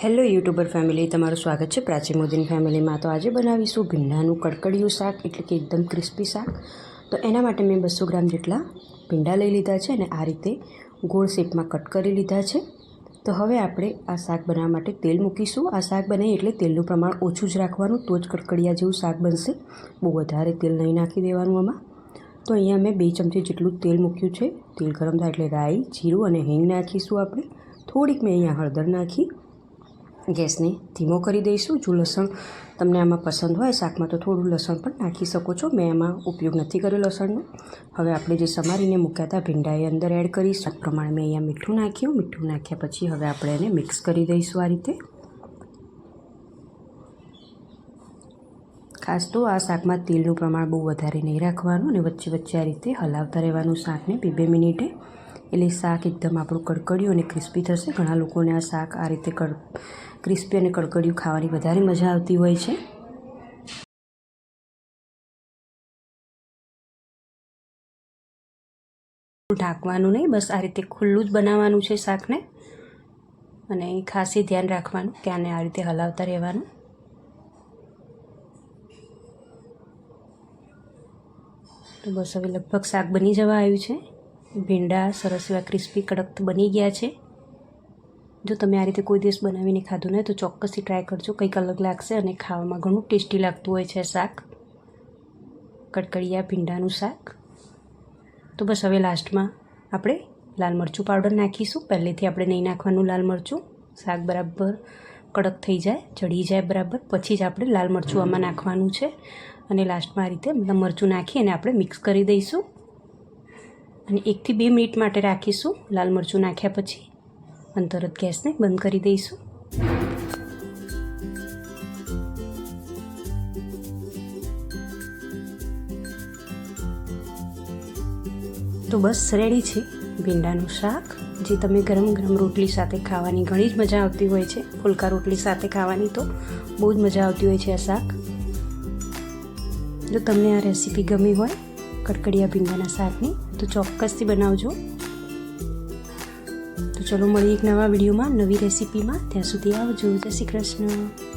Hello YouTuber family, તમારું સ્વાગત છે પ્રાચી મોદીની ફેમિલીમાં। તો આજે બનાવીશું ભીંડાનું કડકડિયું શાક, એટલે કે એકદમ ક્રિસ્પી શાક। તો એના માટે મેં 200 ગ્રામ જેટલા ભીંડા લઈ લીધા છે અને આ રીતે ગોળ શેપમાં કટ કરી લીધા છે। તો હવે આપણે આ શાક બનાવવા માટે તેલ મૂકીશું। આ શાક બનાવીએ એટલે તેલનું પ્રમાણ ઓછું જ રાખવાનું, તો જ કડકડિયા જેવું શાક બનશે। બહુ વધારે તેલ નહીં નાખી દેવાનું આમાં। તો અહીંયા મેં 2 ચમચી જેટલું તેલ મૂક્યું છે। તેલ ગરમ થાય એટલે રાઈ, જીરું અને હિંગ નાખીશું આપણે। થોડીક મેં અહીંયા હળદર નાખી। ગેસને ધીમો કરી દઈશું। જો લસણ તમને આમાં પસંદ હોય શાકમાં તો થોડું લસણ પણ નાખી શકો છો, મેં આમાં ઉપયોગ નથી કર્યો લસણનો। હવે આપણે જે સમારીને મૂક્યા હતા ભીંડા એ અંદર એડ કરીશું। આ પ્રમાણે મેં અહીંયા મીઠું નાખ્યું। મીઠું નાખ્યા પછી હવે આપણે એને મિક્સ કરી દઈશું આ રીતે। ખાસ તો આ શાકમાં તેલનું પ્રમાણ બહુ વધારે નહીં રાખવાનું અને વચ્ચે વચ્ચે આ રીતે હલાવતા રહેવાનું શાકને 2 મિનિટે, એટલે શાક એકદમ આપણું કડકડિયું અને ક્રિસ્પી થશે। ઘણા લોકોને આ શાક આ રીતે ક્રિસ્પી અને કડકડિયું ખાવાની વધારે મજા આવતી હોય છે। ઢાંકવાનું નહીં, બસ આ રીતે ખુલ્લું જ બનાવવાનું છે શાકને, અને ખાસ ધ્યાન રાખવાનું કે આને આ રીતે હલાવતા રહેવાનું। તો બસ હવે લગભગ શાક બની જવા આવ્યું છે। ભીંડા સરસ એવા ક્રિસ્પી કડક બની ગયા છે। જો તમે આ રીતે કોઈ દિવસ બનાવીને ખાધું ને તો ચોક્કસથી ટ્રાય કરજો, કંઈક અલગ લાગશે અને ખાવામાં ઘણું ટેસ્ટી લાગતું હોય છે શાક, કડકડિયા ભીંડાનું શાક। તો બસ હવે લાસ્ટમાં આપણે લાલ મરચું પાવડર નાખીશું। પહેલેથી આપણે નહીં નાખવાનું લાલ મરચું, શાક બરાબર કડક થઈ જાય, ચડી જાય બરાબર, પછી જ આપણે લાલ મરચું આમાં નાખવાનું છે। અને લાસ્ટમાં આ રીતે મરચું નાખી અને આપણે મિક્સ કરી દઈશું અને 1 થી 2 મિનિટ માટે રાખીશું લાલ મરચું નાખ્યા પછી, અને તરત ગેસને બંધ કરી દઈશું। તો બસ રેડી છે ભીંડાનું શાક, જે તમે ગરમ ગરમ રોટલી સાથે ખાવાની ઘણી જ મજા આવતી હોય છે। ફુલકા રોટલી સાથે ખાવાની તો બહુ જ મજા આવતી હોય છે આ શાક। જો તમને આ રેસીપી ગમી હોય કડકડિયા ભીંડાના શાકની તો ચોક્કસથી બનાવજો। તો ચલો મળીએ એક નવા વિડીયોમાં, નવી રેસીપીમાં। ત્યાં સુધી આવજો। જય શ્રી કૃષ્ણ।